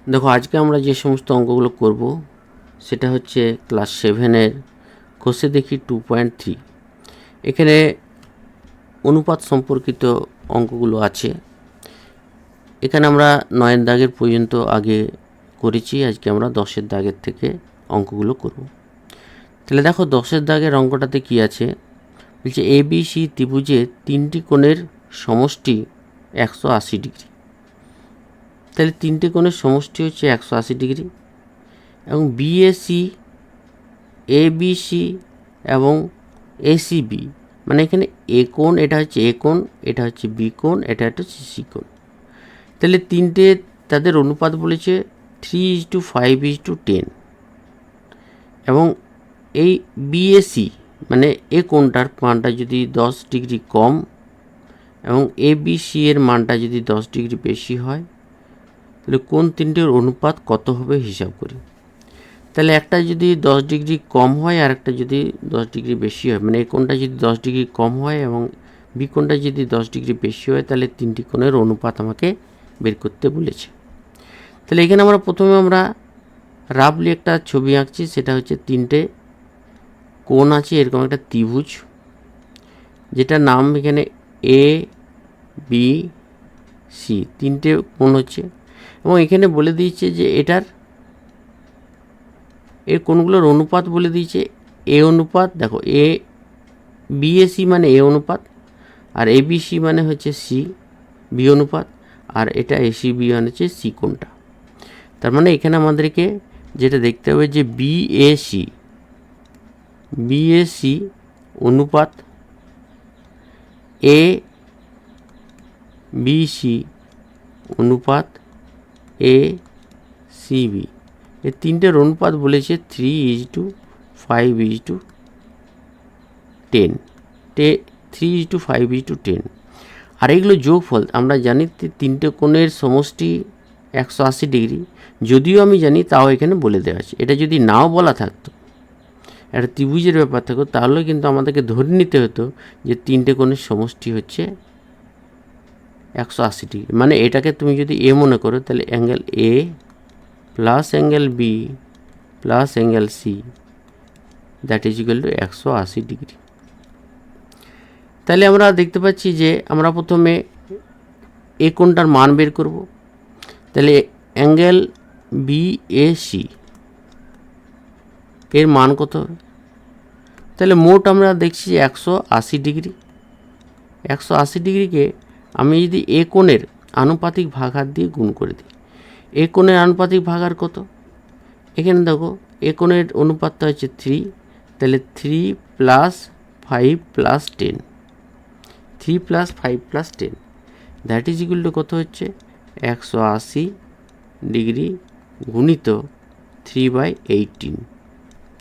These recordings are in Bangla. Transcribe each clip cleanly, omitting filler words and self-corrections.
দেখো আজকে আমরা যে সমস্ত অঙ্কগুলো করব সেটা হচ্ছে ক্লাস 7-এর কষে দেখি 2.3। এখানে অনুপাত সম্পর্কিত অঙ্কগুলো আছে। এখানে আমরা 9-এর দাগের পর্যন্ত আগে করেছি, আজকে আমরা 10-এর দাগের থেকে অঙ্কগুলো করব। তাহলে দেখো 10-এর দাগের অঙ্কটাতে কি আছে, বলছে ABC ত্রিভুজের তিনটি কোণের সমষ্টি 180 ডিগ্রি। তাহলে তিনটে কোণের সমষ্টি হচ্ছে 180 ডিগ্রি এবং বিএসি, ABC এবং ACB, মানে এখানে এ কোণ, এটা হচ্ছে এ কোণ, এটা হচ্ছে বি কোণ, এটা হচ্ছে সি কোণ। তাহলে তিনটে তাদের অনুপাত বলেছে 3:5:10 এবং এই বিএসি মানে এ কোণটার মানটা যদি 10 ডিগ্রি কম এবং ABC এর মানটা যদি 10 ডিগ্রি বেশি হয়, তাহলে কোন তিনটের অনুপাত কত হবে হিসাব করি। তাহলে একটা যদি 10 ডিগ্রি কম হয় আর একটা যদি 10 ডিগ্রি বেশি হয়, মানে এই কোণটা যদি 10 ডিগ্রি কম হয় এবং বি কোণটা যদি 10 ডিগ্রি বেশি হয়, তাহলে তিনটি কোণের অনুপাত আমাকে বের করতে বলেছে। তাহলে এখানে প্রথমে আমরা রাফলি একটা ছবি আঁকছি, সেটা হচ্ছে তিনটে কোণ আছে এরকম একটা ত্রিভুজ, যেটা নাম এখানে ABC, তিনটে কোণ হচ্ছে এবং এখানে বলে দিয়েছে যে এর কোণগুলোর অনুপাত বলে দিয়েছে এ অনুপাত। দেখো বিএসি মানে এ অনুপাত, আর ABC মানে হচ্ছে সি বি অনুপাত, আর এটা ACB মানে হচ্ছে সি কোণটা। তার মানে এখানে আমাদেরকে যেটা দেখতে হবে যে বিএসি অনুপাত ABC অনুপাত ACB, এই তিনটের অনুপাত বলেছে 3:5:10, 3:5:10। আর এইগুলো যোগফল আমরা জানি তিনটে কোণের সমষ্টি 180 ডিগ্রি, যদিও আমি জানি তাও এখানে বলে দেওয়া আছে। এটা যদি নাও বলা থাকতো, একটা ত্রিভুজের ব্যাপার থাকতো, তাহলে কিন্তু আমাদেরকে ধরে নিতে হতো যে তিনটে কোণের সমষ্টি হচ্ছে 180 ডিগ্রি। মানে এটাকে তুমি যদি এ মনে করো, তাহলে angle A plus angle B plus angle C, that is equal to 180 degree. তাহলে আমরা দেখতে পাচ্ছি যে আমরা প্রথমে এ কোণটার মান বের করব। তাহলে অ্যাঙ্গেল বিএসি এর মান কত হবে? তাহলে মোট আমরা দেখছি 180 ডিগ্রি। 180 ডিগ্রিকে আমি যদি এ কোণের আনুপাতিক ভাগার দিয়ে গুণ করে দিই, এ কোণের আনুপাতিক ভাগার কত? এখানে দেখো এ কোণের অনুপাতটা হচ্ছে 3, তাহলে 3 + 5 + 10, 3 + 5 + 10, দ্যাট ইজ ইকুয়াল টু কত হচ্ছে 180 ডিগ্রি গুণিত 3/18,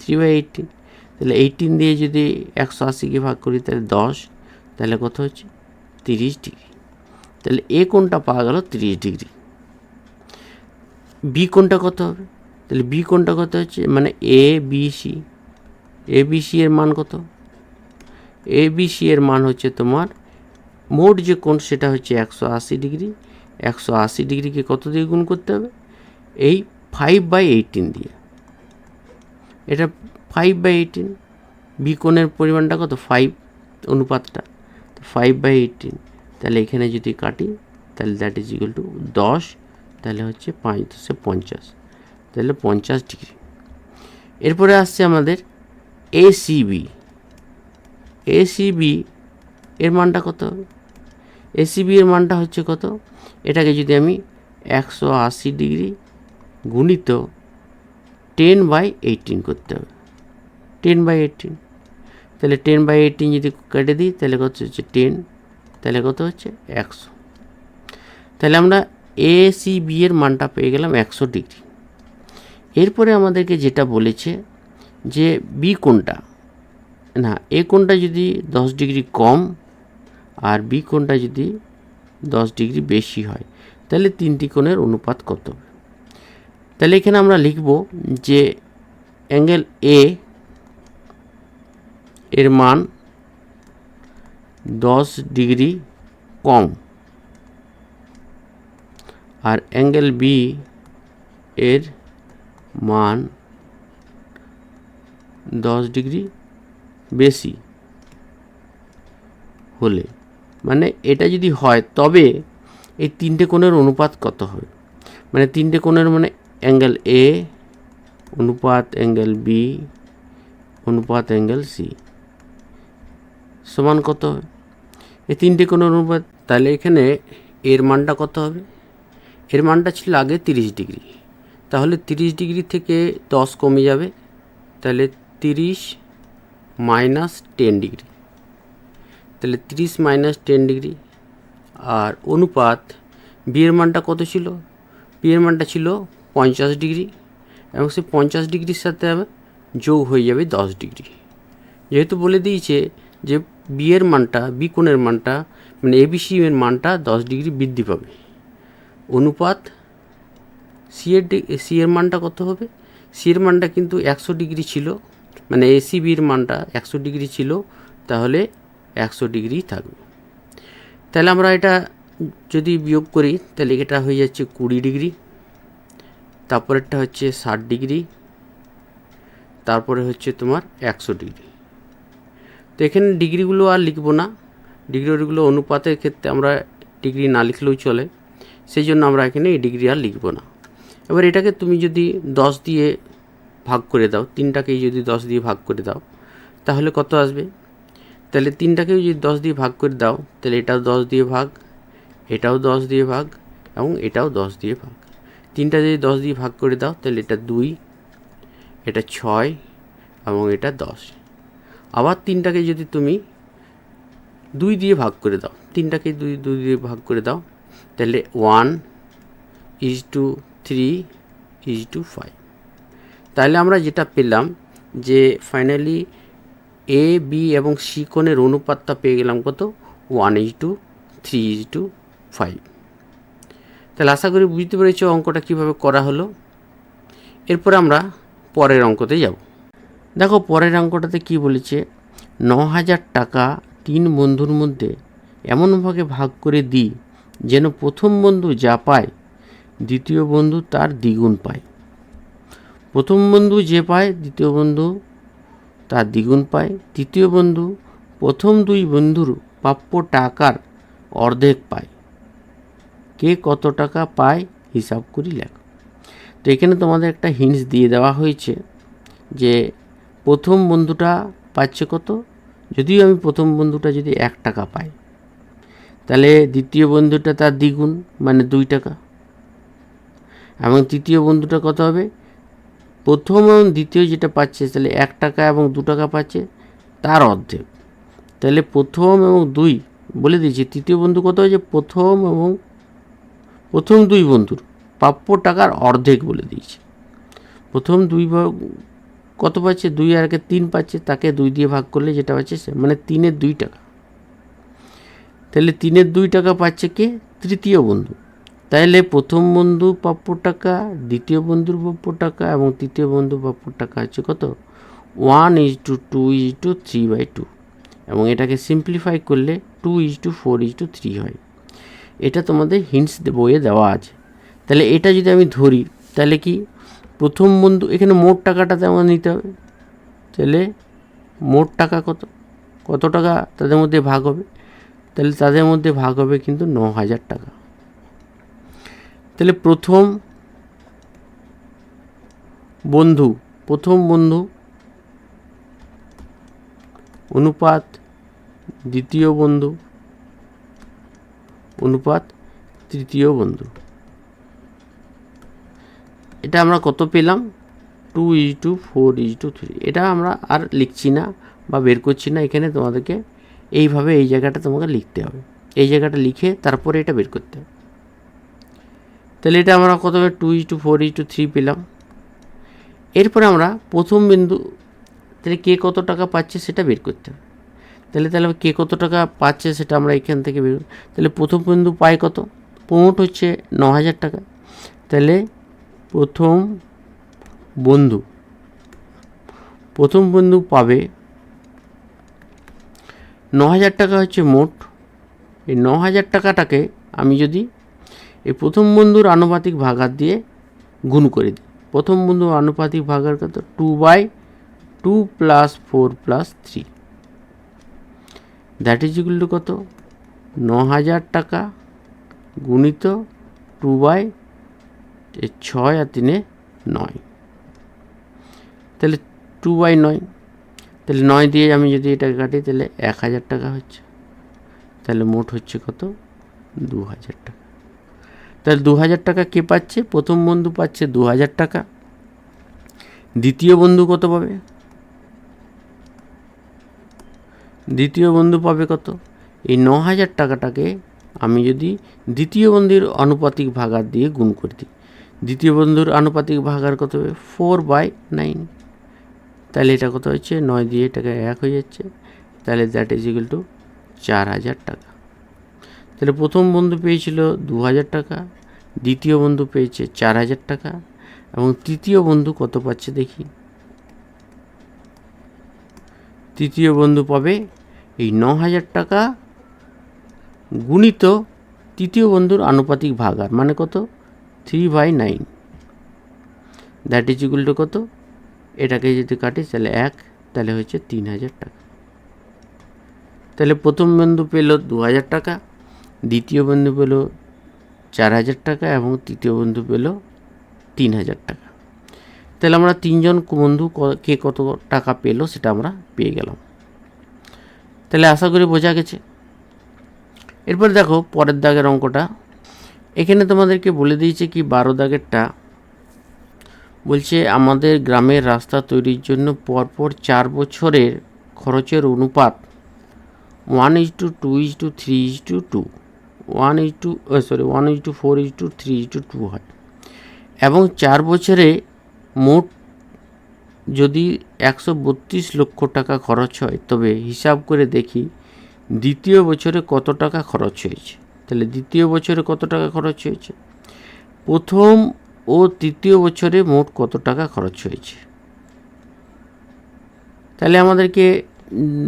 3/18। তাহলে 18 দিয়ে যদি 180কে ভাগ করি তাহলে 10, তাহলে কত হচ্ছে 30 ডিগ্রি। তাহলে এ কোণটা পাওয়া গেল 30 ডিগ্রি। বি কোণটা কত হবে? তাহলে বি কোণটা কত হচ্ছে, মানে ABC এর মান কত? ABC এর মান হচ্ছে তোমার মোট যে কোণ সেটা হচ্ছে 180 ডিগ্রি। 180 ডিগ্রিকে কত দিয়ে গুণ করতে হবে? এই 5/18 দিয়ে। এটা 5/18, বি কোণের পরিমাণটা কত? 5 অনুপাতটা, 5/18। তাহলে এখানে যদি কাটি তাহলে দ্যাট ইজ ইকুয়াল টু 10, তাহলে হচ্ছে 5×10=50, তাহলে 50 ডিগ্রি। এরপরে আসছে আমাদের ACB এর মানটা কত হবে? ACB এর মানটা হচ্ছে কত? এটাকে যদি আমি 180 ডিগ্রি গুণিত 10/18 করতে হবে, 10/18। তাহলে 10/18 যদি কেটে দিই তাহলে কত হচ্ছে 10, তাহলে কত হচ্ছে 100। তাহলে আমরা ACB এর মানটা পেয়ে গেলাম 100 ডিগ্রি। এরপরে আমাদেরকে যেটা বলেছে যে বি কোণটা, না এ কোণটা যদি 10 ডিগ্রি কম আর বি কোণটা যদি 10 ডিগ্রি বেশি হয়, তাহলে তিনটি কোণের অনুপাত কত হবে? তাহলে এখানে আমরা লিখব যে অ্যাঙ্গেল এ এর মান 10 ডিগ্রি কম আর অ্যাঙ্গেল বি এর মান 10 ডিগ্রি বেশি হলে, মানে এটা যদি হয় তবে এই তিনটে কোণের অনুপাত কত হবে, মানে তিনটে কোণের মানে অ্যাঙ্গেল এ অনুপাত অ্যাঙ্গেল বি অনুপাত অ্যাঙ্গেল সি সমান কত হবে, এই তিনটে কোণের অনুপাত। তাহলে এখানে এর মানটা কত হবে, এর মানটা ছিল আগে 30 ডিগ্রি, তাহলে 30 ডিগ্রি থেকে 10 কমে যাবে, তাহলে 30 মাইনাস 10 ডিগ্রি, তাহলে 30 মাইনাস 10 ডিগ্রি। আর অনুপাত বি এর মানটা কত ছিল, বি এর মানটা ছিল 50 ডিগ্রি, এবং সেই 50 ডিগ্রির সাথে আবার যোগ হয়ে যাবে 10 ডিগ্রি। যেহেতু বলে দিয়েছে যে বি এর মানটা, বি কোণের মানটা মানে এবিসি এর মানটা 10 ডিগ্রি বৃদ্ধি পাবে, অনুপাত সি এর মানটা কত হবে, সি এর মানটা কিন্তু 100 ডিগ্রি ছিল, মানে এসিবির মানটা 100 ডিগ্রি ছিল, তাহলে 100 ডিগ্রি থাকবে। তাহলে আমরা এটা যদি বিয়োগ করি তাহলে এটা হয়ে যাচ্ছে 20 ডিগ্রি, তারপরেরটা হচ্ছে 60 ডিগ্রি, তারপরে হচ্ছে তোমার 100 ডিগ্রি। তো এখানে ডিগ্রিগুলো আর লিখবো না, ডিগ্রিগুলো অনুপাতের ক্ষেত্রে আমরা ডিগ্রি না লিখলেও চলে, সেই জন্য আমরা এখানে এই ডিগ্রি আর লিখবো না। এবার এটাকে তুমি যদি 10 দিয়ে ভাগ করে দাও, তিনটাকেই যদি 10 দিয়ে ভাগ করে দাও তাহলে কত আসবে, তাহলে তিনটাকেও যদি 10 দিয়ে ভাগ করে দাও তাহলে এটাও 10 দিয়ে ভাগ, এটাও 10 দিয়ে ভাগ এবং এটাও 10 দিয়ে ভাগ। তিনটা যদি 10 দিয়ে ভাগ করে দাও তাহলে এটা 2, এটা 6 এবং এটা 10। আবার তিনটাকে যদি তুমি 2 দিয়ে ভাগ করে দাও, তিনটাকে 2 দিয়ে ভাগ করে দাও তাহলে 1:3:5। তাহলে আমরা যেটা পেলাম যে ফাইনালি এ বি এবং সি কোণের অনুপাতটা পেয়ে গেলাম কত, 1:3:5। তাহলে আশা করি বুঝতে পেরেছো অঙ্কটা কীভাবে করা হলো। এরপর আমরা পরের অঙ্কতে যাব। দেখো পরের অঙ্কটাতে কি বলেছে, 9,000 টাকা 3 বন্ধুর মধ্যে এমনভাবে ভাগ করে দিই যেন প্রথম বন্ধু যা পায় দ্বিতীয় বন্ধু তার দ্বিগুণ পায়। প্রথম বন্ধু যে পায় দ্বিতীয় বন্ধু তার দ্বিগুণ পায়, তৃতীয় বন্ধু প্রথম 2 বন্ধুর প্রাপ্য টাকার অর্ধেক পায়। কে কত টাকা পায় হিসাব করি লেখ। তো এখানে তোমাদের একটা হিন্টস দিয়ে দেওয়া হয়েছে যে প্রথম বন্ধুটা পাচ্ছে কত, যদিও আমি প্রথম বন্ধুটা যদি 1 টাকা পাই তাহলে দ্বিতীয় বন্ধুটা তার দ্বিগুণ মানে 2 টাকা, এবং তৃতীয় বন্ধুটা কত হবে, প্রথম এবং দ্বিতীয় যেটা পাচ্ছে তাহলে 1 টাকা এবং 2 টাকা পাচ্ছে তার অর্ধেক। তাহলে প্রথম এবং 2 বলে দিয়েছি, তৃতীয় বন্ধু কত হয়েছে, প্রথম 2 বন্ধুর প্রাপ্য টাকার অর্ধেক বলে দিয়েছি। প্রথম 2 কত পাচ্ছে, 2 আর 3 পাচ্ছে, তাকে 2 দিয়ে ভাগ করলে যেটা পাচ্ছে মানে 3-এর 2 টাকা। তাহলে 3-এর 2 টাকা পাচ্ছে কে, তৃতীয় বন্ধু। তাহলে প্রথম বন্ধু প্রাপ্য টাকা, দ্বিতীয় বন্ধুর প্রাপ্য টাকা এবং তৃতীয় বন্ধু প্রাপ্য টাকা হচ্ছে কত, 1:2:3/2, এবং এটাকে সিম্পলিফাই করলে 2:4:3 হয়। এটা তোমাদের হিন্টস বইয়ে দেওয়া আছে। তাহলে এটা যদি আমি ধরি তাহলে কি, প্রথম বন্ধু এখানে মোট টাকাটাতে আমার নিতে হবে, তাহলে মোট টাকা কত টাকা তাদের মধ্যে ভাগ হবে, তাহলে তাদের মধ্যে ভাগ হবে কিন্তু 9,000 টাকা। তাহলে প্রথম বন্ধু অনুপাত দ্বিতীয় বন্ধু অনুপাত তৃতীয় বন্ধু, এটা আমরা কত পেলাম, 2:4:3। এটা আমরা আর লিখছি না বা বের করছি না, এখানে তোমাদেরকে এইভাবে এই জায়গাটা তোমাকে লিখতে হবে, এই জায়গাটা লিখে তারপরে এটা বের করতে হবে। তাহলে এটা আমরা কত 2:4:3 পেলাম। এরপরে আমরা প্রথম বিন্দু, তাহলে কে কত টাকা পাচ্ছে সেটা বের করতে হবে। তাহলে কে কত টাকা পাচ্ছে সেটা আমরা এখান থেকে বের, তাহলে প্রথম বিন্দু পায় কত, মোট হচ্ছে 9,000 টাকা। তাহলে প্রথম বন্ধু পাবে 9,000 টাকা হচ্ছে মোট। এই 9,000 টাকাটাকে আমি যদি এই প্রথম বন্ধুর আনুপাতিক ভাগাত দিয়ে গুণ করে দিই। প্রথম বন্ধু আনুপাতিক ভাগার কত 2/2 + 4 + 3, দ্যাট ইজ ইকুয়াল টু কত 9,000 টাকা গুণিত 2/6 আর 3 9, তাহলে 2/9, তাহলে 9 দিয়ে আমি যদি এটাকে কাটি তাহলে 1,000 টাকা হচ্ছে, তাহলে মোট হচ্ছে কত 2,000 টাকা। তাহলে 2,000 টাকা কে পাচ্ছে? প্রথম বন্ধু পাচ্ছে 2,000 টাকা। দ্বিতীয় বন্ধু কত পাবে? দ্বিতীয় বন্ধু পাবে কত? এই 9,000 টাকাটাকে আমি যদি দ্বিতীয় বন্ধুর আনুপাতিক ভাগার দিয়ে গুণ করে দিই, দ্বিতীয় বন্ধুর আনুপাতিক ভাগার কত হবে 4/9, তাহলে এটা কত হচ্ছে 9 দিয়ে এটাকে 1 হয়ে যাচ্ছে, তাহলে দ্যাট ইজ ইকুয়াল টু 4,000 টাকা। তাহলে প্রথম বন্ধু পেয়েছিল 2,000 টাকা, দ্বিতীয় বন্ধু পেয়েছে 4,000 টাকা, এবং তৃতীয় বন্ধু কত পাচ্ছে দেখি। তৃতীয় বন্ধু পাবে এই 9,000 টাকা গুণিত তৃতীয় বন্ধুর আনুপাতিক ভাগার, মানে কত 3/9, দ্যাট ইজ ইকুয়াল টু কত, এটাকে যদি কাটি তাহলে 1, তাহলে হচ্ছে 3,000 টাকা। তাহলে প্রথম বন্ধু পেল 2,000 টাকা, দ্বিতীয় বন্ধু পেল 4,000 টাকা, এবং তৃতীয় বন্ধু পেল 3,000 টাকা। তাহলে আমরা তিনজন বন্ধু কে কত টাকা পেল সেটা আমরা পেয়ে গেলাম। তাহলে আশা করি বোঝা গেছে। এরপর দেখো পরের দাগের অঙ্কটা। এখানে তোমাদেরকে বলে দিয়েছে কি 12 দাগেরটা বলছে আমাদের গ্রামের রাস্তা তৈরির জন্য পরপর 4 বছরের খরচের অনুপাত 1:2:3:2, 1:4:3:2 হয়, এবং 4 বছরে মোট যদি 132 লক্ষ টাকা খরচ হয়, তবে হিসাব করে দেখি দ্বিতীয় বছরে কত টাকা খরচ হয়েছে। তাহলে দ্বিতীয় বছরে কত টাকা খরচ হয়েছে, প্রথম ও তৃতীয় বছরে মোট কত টাকা খরচ হয়েছে। তাহলে আমাদেরকে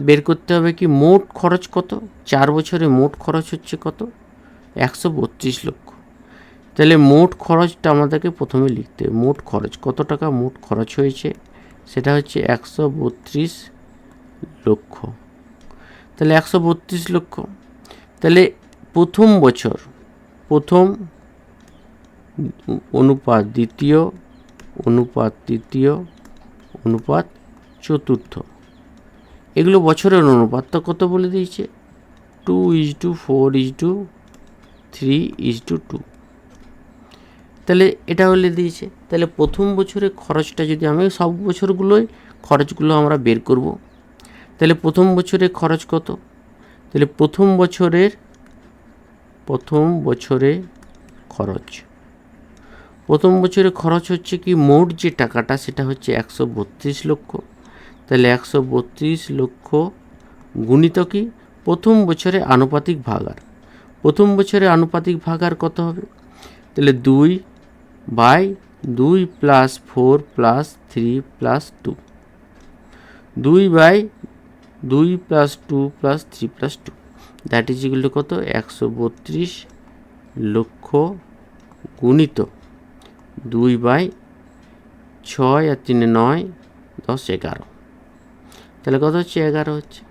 বের করতে হবে কি মোট খরচ কত। 4 বছরে মোট খরচ হচ্ছে কত 132 লক্ষ। তাহলে মোট খরচটা আমাদেরকে প্রথমে লিখতে হবে, মোট খরচ কত টাকা মোট খরচ হয়েছে, সেটা হচ্ছে 132 লক্ষ। তাহলে 132 লক্ষ, তাহলে প্রথম বছর প্রথম অনুপাত দ্বিতীয় অনুপাত তৃতীয় অনুপাত চতুর্থ, এগুলো বছরের অনুপাত তো কত বলে দিয়েছে 2:4:3:2, তাহলে এটা বলে দিয়েছে। তাহলে প্রথম বছরে খরচটা যদি আমি সব বছরগুলোই খরচগুলো আমরা বের করব, তাহলে প্রথম বছরে খরচ কত, তাহলে প্রথম বছরে খরচ হচ্ছে কি মোট যে টাকাটা সেটা হচ্ছে 132 লক্ষ। তাহলে 132 লক্ষ গুণিত কি প্রথম বছরে আনুপাতিক ভাগার, প্রথম বছরে আনুপাতিক ভাগার কত হবে, তাহলে 2/2 + 4 + 3 + 2, 2/2 + 2 + 3 + 2, দ্যাট ইজ ইকুয়াল টু কত 132 লক্ষ গুণিত 2/6 আর 3 9 10 11, তাহলে কত হচ্ছে 11 হচ্ছে।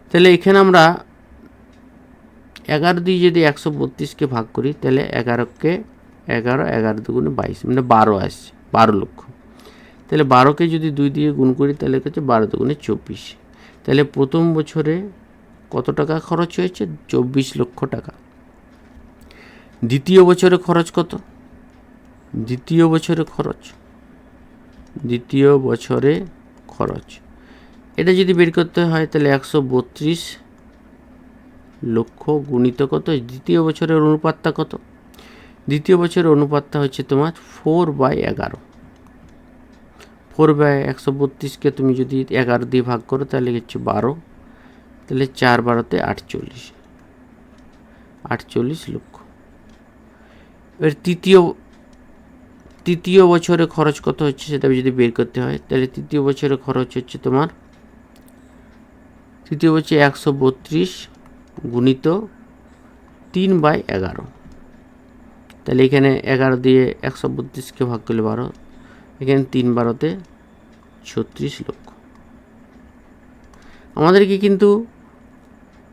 তাহলে এখানে আমরা 11 দিয়ে যদি 132কে ভাগ করি তাহলে 11কে 11 11 দুগুণে 22 মানে 12 আসছে, 12 লক্ষ। তাহলে 12কে যদি 2 দিয়ে গুণ করি তাহলে হচ্ছে 12 দুগুণে 24। তাহলে প্রথম বছরে কত টাকা খরচ হয়েছে 24 লক্ষ টাকা। দ্বিতীয় বছরে খরচ কত, দ্বিতীয় বছরে খরচ এটা যদি বের করতে হয় তাহলে 132 লক্ষ গুণিত কত দ্বিতীয় বছরের অনুপাতটা কত, দ্বিতীয় বছরের অনুপাতটা হচ্ছে তোমার 4/11, 4/132কে তুমি যদি 11 দিয়ে ভাগ করো তাহলে হচ্ছে 12, তাহলে 4 12 48 লক্ষ। এবার তৃতীয় বছরে খরচ কত হচ্ছে সেটা যদি বের করতে হয় তাহলে তৃতীয় বছরে খরচ হচ্ছে তোমার তৃতীয় বছরে 132 গুণিত 3/11, তাহলে এখানে 11 দিয়ে 132কে ভাগ করলে 12, এখানে 3 12-তে 36 লক্ষ। আমাদেরকে কিন্তু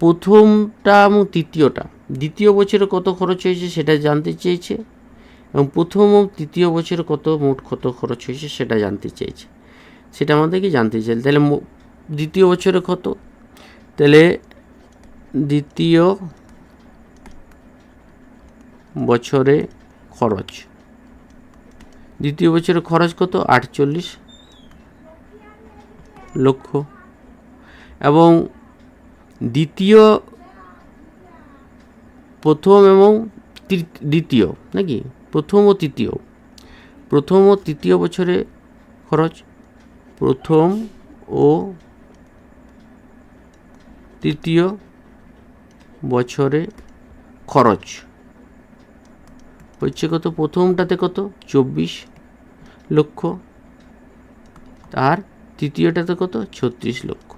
প্রথমটা এবং তৃতীয়টা, দ্বিতীয় বছরে কত খরচ হয়েছে সেটা জানতে চেয়েছে, এবং প্রথম ও তৃতীয় বছরে মোট কত খরচ হয়েছে সেটা জানতে চেয়েছে। সেটা আমাদেরকে জানতে চাইছে। তাহলে দ্বিতীয় বছরে কত, তাহলে দ্বিতীয় বছরে খরচ, দ্বিতীয় বছরে খরচ কত, 48 লক্ষ। এবং দ্বিতীয়, প্রথম এবং দ্বিতীয় নাকি, প্রথম ও তৃতীয় বছরে খরচ, প্রথম ও তৃতীয় বছরে খরচ হচ্ছে কত, প্রথমটাতে কত 24 লক্ষ, আর তৃতীয়টাতে কত 36 লক্ষ।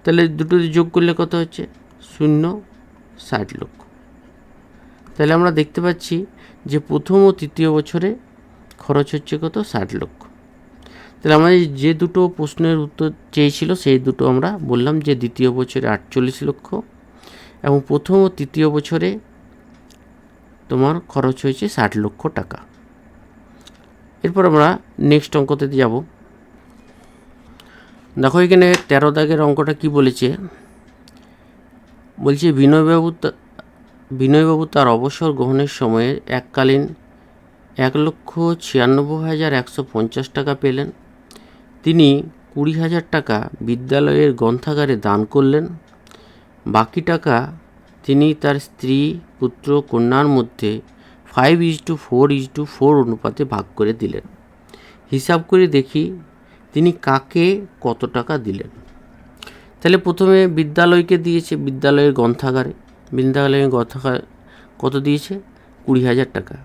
তাহলে দুটো যোগ করলে কত হচ্ছে, 60 লক্ষ। তাহলে আমরা দেখতে পাচ্ছি যে প্রথম ও তৃতীয় বছরে খরচ হচ্ছে কত, 60 লক্ষ। তাহলে আমাদের যে দুটো প্রশ্নের উত্তর চেয়েছিল সেই দুটো আমরা বললাম যে দ্বিতীয় বছরে 48 লক্ষ এবং প্রথম ও তৃতীয় বছরে তোমার খরচ হয়েছে 60 লক্ষ টাকা। এরপর আমরা নেক্সট অঙ্কতে যাব। দেখো এখানে 13 দাগের অঙ্কটা কি বলেছে, বলছে বিনয়বাবু তার অবসর গ্রহণের সময়ে এককালীন 1,96,150 টাকা পেলেন। তিনি 20,000 টাকা বিদ্যালয়ের গ্রন্থাগারে দান করলেন। বাকি টাকা তিনি তার স্ত্রী, পুত্র, কন্যার মধ্যে 5:4:4 অনুপাতে ভাগ করে দিলেন। হিসাব করে দেখি তিনি কাকে কত টাকা দিলেন। তাহলে প্রথমে বিদ্যালয়কে দিয়েছে, বিদ্যালয়ের গ্রন্থাগারে কত দিয়েছে, 20,000 টাকা।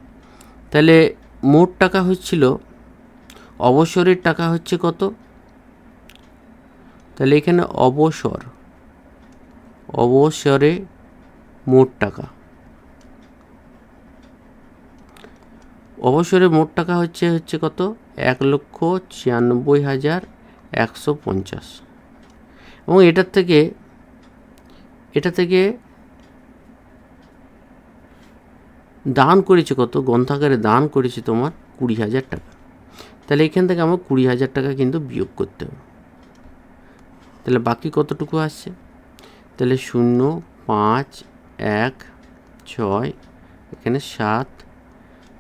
তাহলে মোট টাকা হচ্ছিল, অবসরের টাকা হচ্ছে কত, তাহলে এখানে অবসরে মোট টাকা, হচ্ছে কত, 1,96,150। এবং এটা থেকে দান করেছে কত, গ্রন্থাগারে দান করেছে তোমার 20,000 টাকা। তাহলে এখান থেকে আমার 20,000 টাকা কিন্তু বিয়োগ করতে হবে। তাহলে বাকি কতটুকু আসছে, তাহলে 0, 5, 1, 6, এখানে 7,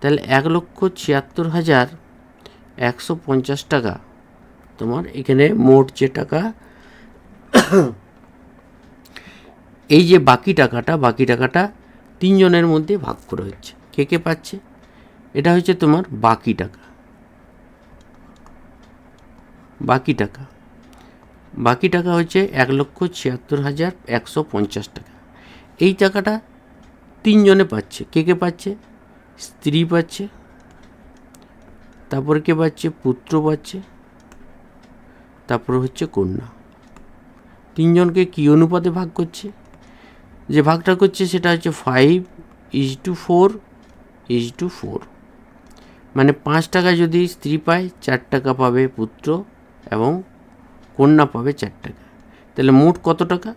তাহলে 1,76,150 টাকা তোমার এখানে মোট যে টাকা। এই যে বাকি টাকাটা 3 জনের মধ্যে ভাগ করে হচ্ছে। কে পাচ্ছে, এটা হচ্ছে তোমার বাকি টাকা। হচ্ছে 1,76,150 টাকা। এই টাকাটা 3 জনে পাচ্ছে। কে পাচ্ছে, স্ত্রী পাচ্ছে, তারপরে কে পাচ্ছে, পুত্র পাচ্ছে, তারপরে হচ্ছে কন্যা। 3 জনকে কি অনুপাতে ভাগ করছে, যে ভাগটা করছে সেটা হচ্ছে 5:4:4। মানে 5 টাকা যদি স্ত্রী পায়, 4 টাকা পাবে পুত্র এবং কন্যা পাবে 4 টাকা। তাহলে মোট কত টাকা,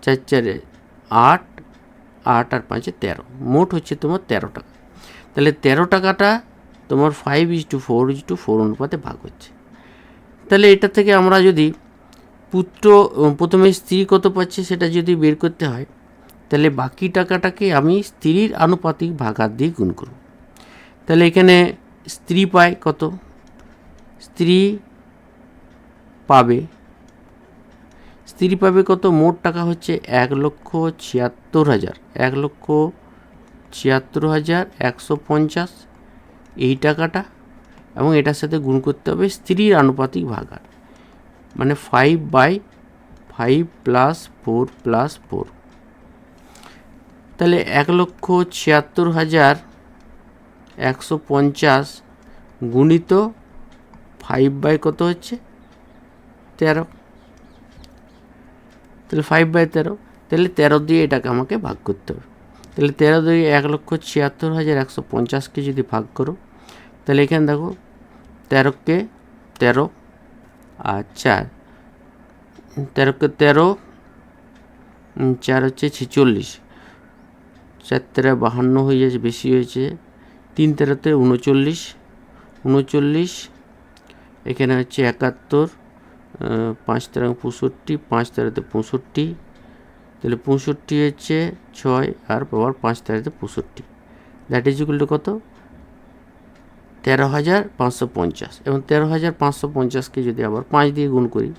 4 4 8, 8 আর 5 13, মোট হচ্ছে তোমার 13 টাকা। তাহলে 13 টাকাটা তোমার 5:4:4 অনুপাতে ভাগ হচ্ছে। তাহলে এটা থেকে আমরা যদি প্রথমে স্ত্রী কত পাচ্ছে সেটা যদি বের করতে হয়, তাহলে বাকি টাকাটাকে আমি স্ত্রীর আনুপাতিক ভাগার দিয়ে গুণ করব। তাহলে এখানে স্ত্রী পায় কত, স্ত্রী পাবে কত, মোট টাকা হচ্ছে 1,76,000, 1,76,150 এই টাকাটা, এবং এটার সাথে গুণ করতে হবে স্ত্রীর আনুপাতিক ভাগার, মানে 5/5 + 4 + 4। তাহলে 1,76,150 গুণিত 5 কত হচ্ছে 13। তাহলে 5/13, তাহলে 13 দিয়ে এটাকে আমাকে ভাগ করতে হবে। তো তাহলে 13 দুই 1,76,150কে যদি ভাগ করো, তাহলে এখানে দেখো 13কে 13 আর 4, 13কে 13, 4 হচ্ছে 46, 4 13 52 হয়ে যাচ্ছে, বেশি হয়েছে, 3 13তে 39, 39, এখানে হচ্ছে 71, 5 13 65, 5 13তে 65, তাহলে 65 হচ্ছে 6 আর পাওয়ার 5 13তে 65, দ্যাট ইজ ইকুয়াল টু কত? 13,550। এবং 13,550কে যদি আবার 5 দিয়ে গুণ করি,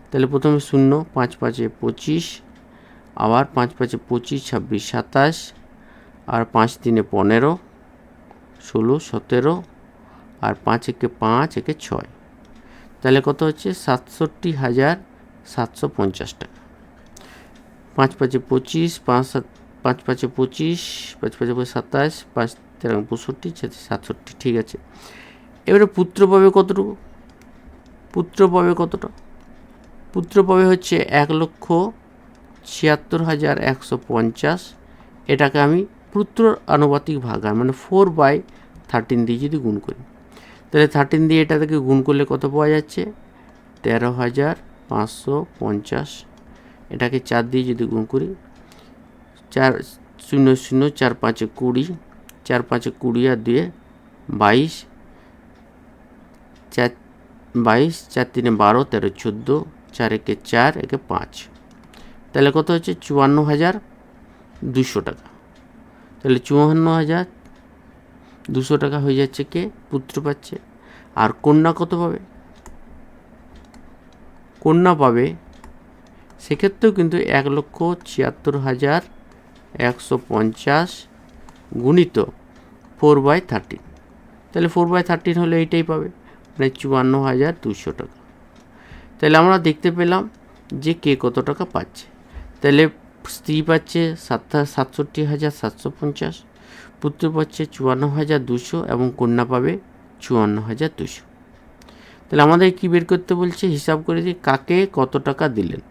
তাহলে প্রথমে 0, 5 5 25, আবার 5 5 25, 26 27, আর 5 3 15, 16 17, আর 5 1 5 1 6, তাহলে কত হচ্ছে? 67,750 টাকা। 5 5 25, 5 5 5 25, 5 5 27, 5 13 65, 67, ঠিক আছে। এবারে পুত্র পাবে কতটুকু? পুত্র পাবে কতটা? পুত্র পাবে হচ্ছে 1,76,150। এটাকে আমি পুত্রর আনুপাতিক ভাগার মানে 4/13 দিয়ে যদি গুণ করি, তাহলে 13 দিয়ে এটা থেকে গুণ করলে কত পাওয়া যাচ্ছে? 13,550। এটাকে 4 দিয়ে যদি গুণ করি, 4 0 0, 4 5 20, 4 5 20 আর 2 22, 4 22, 4 3 12, 13 14, 4 1 4, 1 5, তাহলে কত হচ্ছে? 54,200 টাকা। তাহলে 54,200 টাকা হয়ে যাচ্ছে, কে পুত্র পাচ্ছে। আর কন্যা কত পাবে? কন্যা পাবে সেক্ষেত্রেও কিন্তু 1,76,150 গুণিত 4/13, তাহলে 4/13 হলে এইটাই পাবে, মানে 54,200 টাকা। তাহলে আমরা দেখতে পেলাম যে কে কত টাকা পাচ্ছে। তাহলে স্ত্রী পাচ্ছে 67,750, পুত্র পাচ্ছে 54,200 এবং কন্যা পাবে 54,200। তাহলে আমাদের কি বের করতে বলছে? হিসাব করে দিই কাকে কত টাকা দিলেন।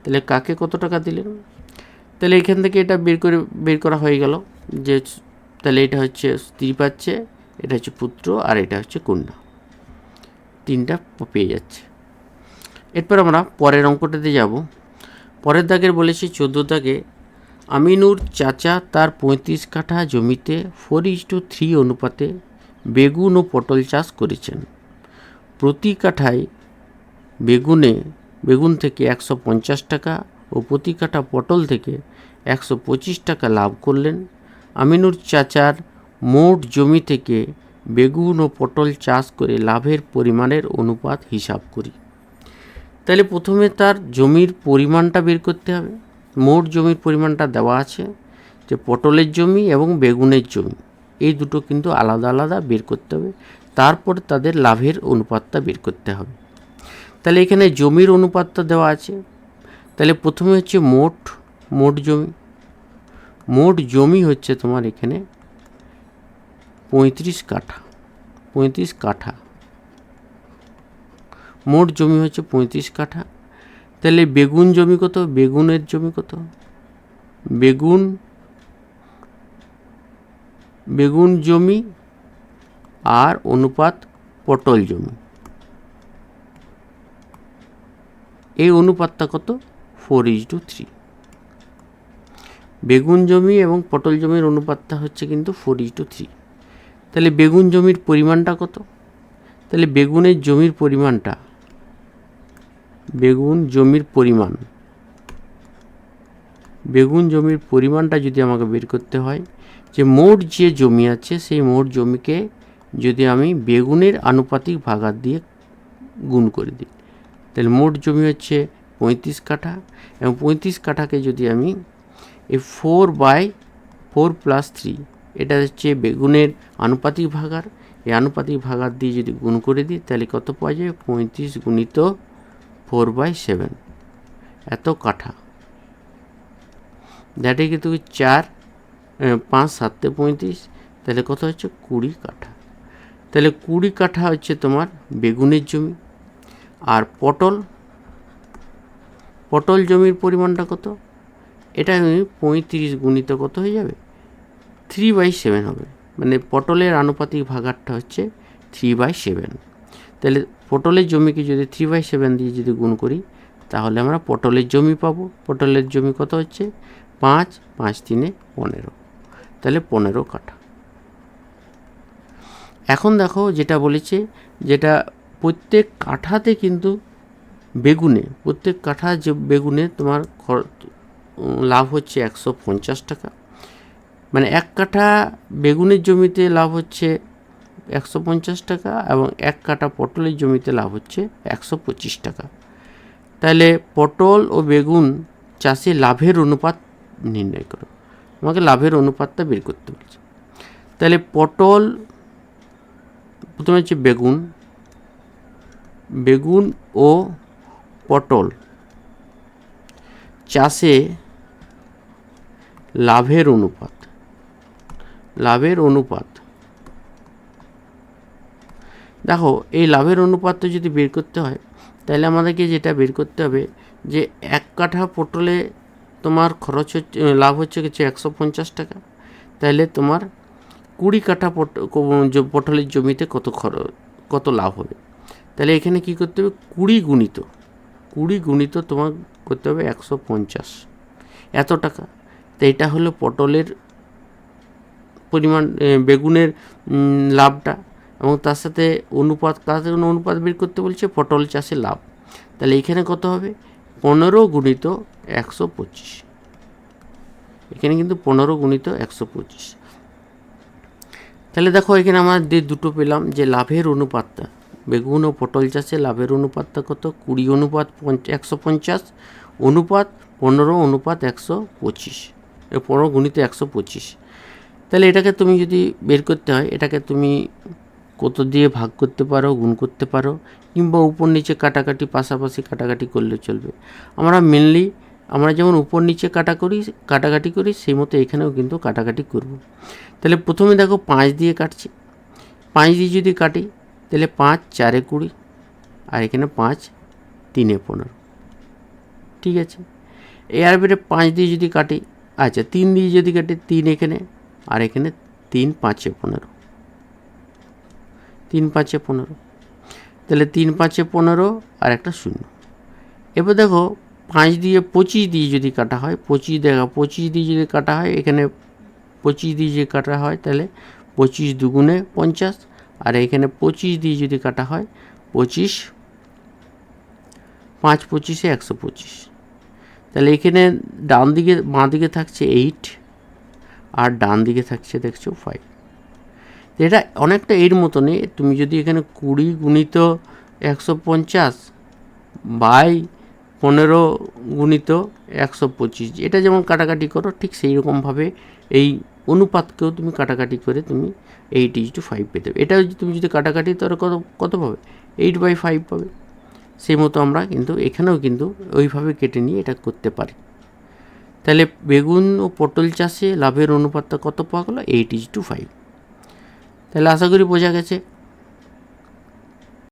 তাহলে কাকে কত টাকা দিলেন, তাহলে এখান থেকে এটা বের করা হয়ে গেল যে, তাহলে এটা হচ্ছে স্ত্রী পাচ্ছে, এটা হচ্ছে পুত্র, আর এটা হচ্ছে কন্যা, তিনটা পেয়ে যাচ্ছে। এরপর আমরা পরের অঙ্কটাতে যাব। পরের দাগের বলেছি 14 দাগে, আমিনুর চাচা তার 35 কাঠা জমিতে 4:3 অনুপাতে বেগুন ও পটল চাষ করেছেন। প্রতি কাঠায় বেগুন থেকে 150 টাকা ও প্রতি কাঠা পটল থেকে 125 টাকা লাভ করলেন। আমিনুর চাচার মোট জমি থেকে বেগুন ও পটল চাষ করে লাভের পরিমাণের অনুপাত হিসাব করি। তাহলে প্রথমে তার জমির পরিমাণটা বের করতে হবে। মোট জমির পরিমাণটা দেওয়া আছে, যে পটলের জমি এবং বেগুনের জমি এই দুটো কিন্তু আলাদা আলাদা বের করতে হবে। তারপর তাদের লাভের অনুপাতটা বের করতে হবে। তাহলে এখানে জমির অনুপাতটা দেওয়া আছে। তাহলে প্রথমে হচ্ছে মোট জমি। মোট জমি হচ্ছে তোমার এখানে 35 কাঠা। মোট জমি হচ্ছে 35 কাঠা। তাহলে বেগুন জমি কত? বেগুনের জমি কত? বেগুন জমি আর অনুপাত পটল জমি, এই অনুপাতটা কত? 4:3। বেগুন জমি এবং পটল জমির অনুপাতটা হচ্ছে কিন্তু 4:3। তাহলে বেগুন জমির পরিমাণটা কত? তাহলে বেগুন জমির পরিমাণটা যদি আমাকে বের করতে হয়, যে মোট যে জমি আছে সেই মোট জমিকে যদি আমি বেগুনের আনুপাতিক ভাগার দিয়ে গুণ করে দিই, তাহলে মোট জমি হচ্ছে 35 কাঠা। এবং 35 কাঠাকে যদি আমি এই 4/4+3, এটা হচ্ছে বেগুনের আনুপাতিক ভাগার, এই আনুপাতিক ভাগার দিয়ে যদি গুণ করে দিই, তাহলে কত পাওয়া যাবে? 35 গুণিত 4/7, এত কাঠা। দ্যাট ইজ কিন্তু 4 5 7 35, তাহলে কত হচ্ছে? 20 কাঠা। তাহলে 20 কাঠা হচ্ছে তোমার বেগুনের জমি। আর পটল জমির পরিমাণটা কত? এটা 35 গুণিত কত হয়ে যাবে, 3/7 হবে। মানে পটলের আনুপাতিক ভাগারটা হচ্ছে 3/7। তাহলে পটলের জমিকে যদি 3/7 দিয়ে যদি গুণ করি তাহলে আমরা পটলের জমি পাবো। পটলের জমি কত হচ্ছে 5, 5 3 15, তাহলে 15 কাঠা। এখন দেখো যেটা বলেছে, যেটা প্রত্যেক কাঠাতে কিন্তু বেগুনে, প্রত্যেক কাঠা যে বেগুনে তোমার লাভ হচ্ছে 150 টাকা। মানে এক কাঠা বেগুনের জমিতে লাভ হচ্ছে 150 টাকা এবং এক কাঠা পটলের জমিতে লাভ হচ্ছে 125 টাকা। তাহলে পটল ও বেগুন চাষে লাভের অনুপাত নির্ণয় করো। আমাকে লাভের অনুপাতটা বের করতে বলছে। তাহলে পটল, প্রথমে হচ্ছে বেগুন, বেগুন ও পটল চাষে লাভের অনুপাত, লাভের অনুপাত দেখো এই লাভের অনুপাতটা যদি বের করতে হয় তাহলে আমাদেরকে যেটা বের করতে হবে যে এক কাঠা পটলে তোমার খরচ হচ্ছে, লাভ হচ্ছে 150 টাকা। তাহলে তোমার 20 কাঠা পটলের জমিতে কত লাভ হবে। তাহলে এখানে কি করতে হবে, 20 গুণিত তোমার করতে হবে 150, এত টাকা। তো এটা হলো পটলের পরিমাণ, বেগুনের লাভটা, এবং তার সাথে অনুপাত, কাদের অনুপাত বের করতে বলছে, পটল চাষে লাভ। তাহলে এখানে কত হবে, 15 গুণিত 125। এখানে কিন্তু 15 গুণিত 125। তাহলে দেখো এখানে আমাদের দুটো পেলাম, যে লাভের অনুপাতটা বেগুন ও পটল চাষে লাভের অনুপাতটা কত, 20/150 অনুপাত 15/125, 15 গুণিত 125। তাহলে এটাকে তুমি যদি বের করতে হয়, এটাকে তুমি কত দিয়ে ভাগ করতে পারো, গুণ করতে পারো, কিংবা উপর নিচে কাটাকাটি, পাশাপাশি কাটাকাটি করলে চলবে। আমরা মেনলি আমরা যেমন উপর নিচে কাটাকাটি করি সেই মতো এখানেও কিন্তু কাটাকাটি করব। তাহলে প্রথমে দেখো 5 দিয়ে কাটছি, 5 দিয়ে যদি কাটি তাহলে 5 4 20, আর এখানে 5 3 15, ঠিক আছে। এরপরে 5 দিয়ে যদি কাটি, আচ্ছা 3 দিয়ে যদি কাটি, 3 এখানে, আর এখানে 3 5 15, 3 5 15, তাহলে 3 5 15 আর একটা 0। এবার দেখো 5 দিয়ে 25 দিয়ে যদি কাটা হয়, 25 দিয়ে যদি কাটা হয়, এখানে 25 দিয়ে যদি কাটা হয় তাহলে 25 দুগুণে 50, আর এখানে 25 দিয়ে যদি কাটা হয় 25, 5 25 125। তাহলে এখানে ডান দিকে, বাঁ দিকে থাকছে 8, আর ডান দিকে থাকছে দেখছো 5। এটা অনেকটা এর মতনই, তুমি যদি এখানে 20 গুণিত 150 বাই 15 গুণিত 125, এটা যেমন কাটাকাটি করো ঠিক সেই রকমভাবে এই অনুপাতকেও তুমি কাটাকাটি করে তুমি 8:5 পেতে হবে। এটা তুমি যদি কাটাকাটি তাহলে কত পাবে, 8/5 পাবে। সেই মতো আমরা কিন্তু এখানেও কিন্তু ওইভাবে কেটে নিয়ে এটা করতে পারি। তাহলে বেগুন ও পটল চাষে লাভের অনুপাতটা কত পাওয়া গেলো, 8:5। তাহলে আশা করি বোঝা গেছে।